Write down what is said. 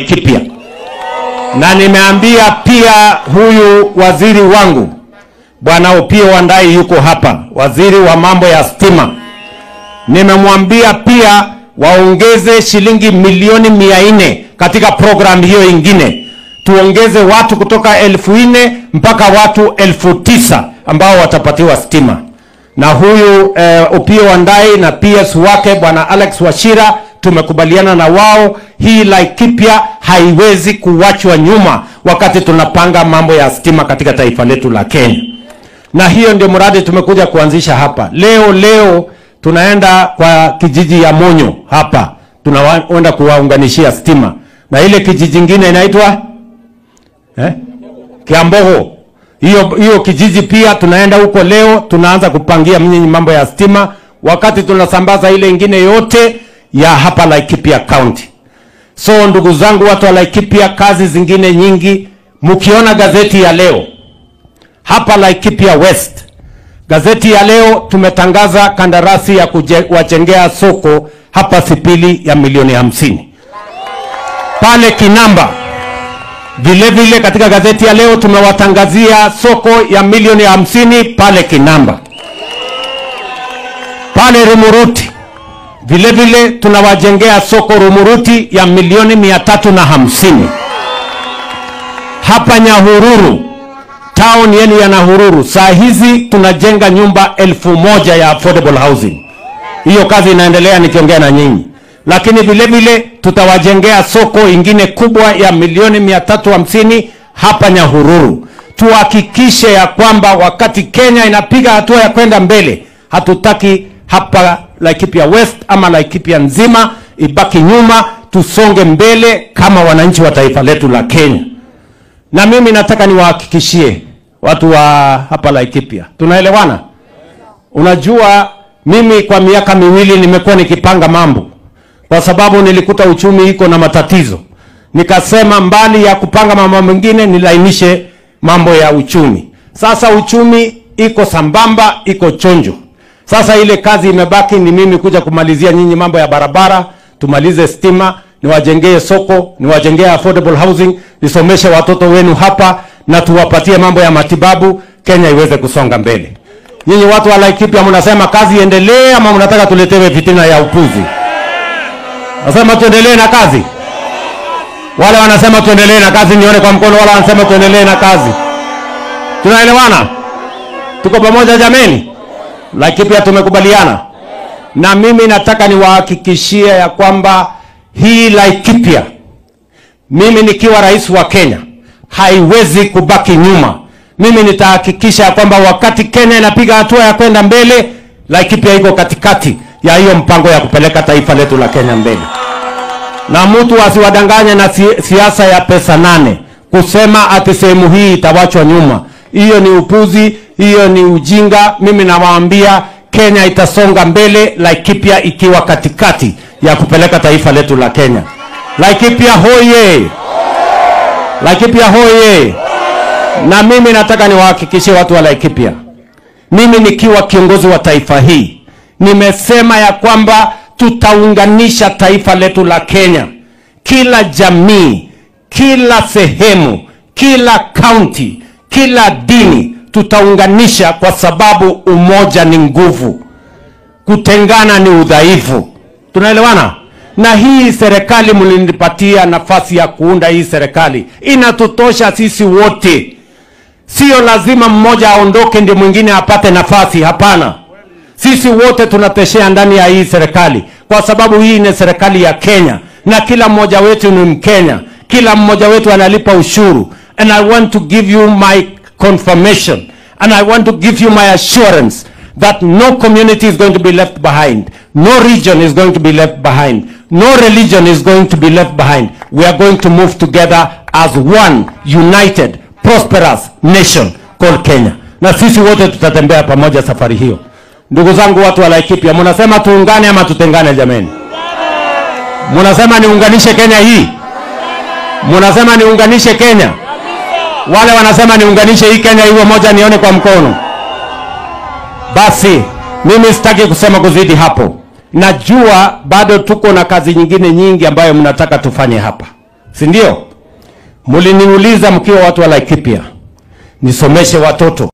Laikipia. Na nimeambia pia huyu waziri wangu Bwana Opiyo Wandayi yuko hapa, waziri wa mambo ya stima. Nimemwambia pia waongeze shilingi milioni 400 katika program hiyo ingine. Tuongeze watu kutoka 4,000 mpaka watu 9,000 ambao watapatiwa stima. Na huyu Opiyo Wandayi na PS wake Bwana Alex Wachira tumekubaliana na wao, hii Laikipia haiwezi kuachwa nyuma wakati tunapanga mambo ya stima katika taifa letu la Kenya. Na hiyo ndio mradi tumekuja kuanzisha hapa. Leo tunaenda kwa kijiji ya Monyo hapa. Tunaenda kuwaunganishia stima. Na ile kijiji kingine inaitwa Kiambogo. Hiyo kijiji pia tunaenda huko leo, tunaanza kupangia mambo ya stima wakati tunasambaza ile ingine yote ya hapa Laikipia County. So ndugu zangu watu wa Laikipia, kazi zingine nyingi. Mkiona gazeti ya leo hapa Laikipia West, gazeti ya leo tumetangaza kandarasi ya kuwajengea soko hapa Sipili ya milioni 50 pale Kinamba. Vile katika gazeti ya leo tumewatangazia soko ya milioni 50 pale Kinamba. Pale Rumuruti vile tunawajengea soko Rumuruti ya milioni 350. Hapa Nyahururu, town yenu ya Nyahururu, saa hizi tunajenga nyumba 1,000 ya affordable housing. Hiyo kazi inaendelea nikiongea na nyinyi. Lakini vile tutawajengea soko ingine kubwa ya milioni 350 hapa Nyahururu. Tuhakikishe ya kwamba wakati Kenya inapiga hatua ya kwenda mbele, hatutaki hapa Laikipia West ama Laikipia nzima ibaki nyuma, tusonge mbele kama wananchi wa taifa letu la Kenya. Na mimi nataka niwahakikishie watu wa hapa Laikipia, tunaelewana? Unajua mimi kwa miaka 2 nimekuwa nikipanga mambo, kwa sababu nilikuta uchumi iko na matatizo. Nikasema mbali ya kupanga mambo mengine nilainishe mambo ya uchumi. Sasa uchumi iko sambamba, iko chonjo. Sasa ile kazi imebaki ni mimi kuja kumalizia nyinyi mambo ya barabara, tumalize stima, niwajengee soko, niwajengee affordable housing, nisomeshe watoto wenu hapa na tuwapatie mambo ya matibabu, Kenya iweze kusonga mbele. Nyinyi watu wa Laikipia mnasema kazi iendelee ama mnataka tuletewe fitina ya upuzi? Nasema tuendelee na kazi. Wale wanasema tuendelee na kazi nione kwa mkono, wala wanasema tuendelee na kazi. Tunaelewana? Tuko pamoja jameni? Laikipia tumekubaliana. Na mimi nataka niwahakikishie ya kwamba hii Laikipia, mimi nikiwa rais wa Kenya, haiwezi kubaki nyuma. Mimi nitahakikisha ya kwamba wakati Kenya inapiga hatua ya kwenda mbele, Laikipia iko katikati ya hiyo mpango ya kupeleka taifa letu la Kenya mbele. Na mtu asiwadanganye na siasa ya pesa 8 kusema ati sehemu hii itawachwa nyuma. Hiyo ni upuzi, hiyo ni ujinga. Mimi nawaambia Kenya itasonga mbele, Laikipia ikiwa katikati ya kupeleka taifa letu la Kenya. Laikipia hoye! Laikipia hoye! Na mimi nataka niwahakikishie watu wa Laikipia, mimi nikiwa kiongozi wa taifa hii, nimesema ya kwamba tutaunganisha taifa letu la Kenya. Kila jamii, kila sehemu, kila county, kila dini tutaunganisha, kwa sababu umoja ni nguvu, kutengana ni udhaifu. Tunaelewana? Na hii serikali mlinipatia nafasi ya kuunda hii serikali, inatutosha sisi wote. Sio lazima mmoja aondoke ndio mwingine apate nafasi, hapana. Sisi wote tunateshea ndani ya hii serikali, kwa sababu hii ni serikali ya Kenya na kila mmoja wetu ni Mkenya. Kila mmoja wetu analipa ushuru. And I want to give you my confirmation and I want to give you my assurance that no community is going to be left behind. No region is going to be left behind. No religion is going to be left behind. We are going to move together as one united, prosperous nation called Kenya. Na sisi wote tutatembea pamoja safari hiyo. Ndugu zangu watu wa Laikipia, mnasema tuungane ama tutengane jameni? Mnasema niunganishe Kenya hii? Mnasema niunganishe Kenya? Wale wanasema niunganishe hii Kenya iwe moja, nione kwa mkono. Basi mimi sitaki kusema kuzidi hapo. Najua bado tuko na kazi nyingine nyingi ambayo mnataka tufanye hapa. si ndio? Muliniuliza mkiwa watu wa Laikipia nisomeshe watoto.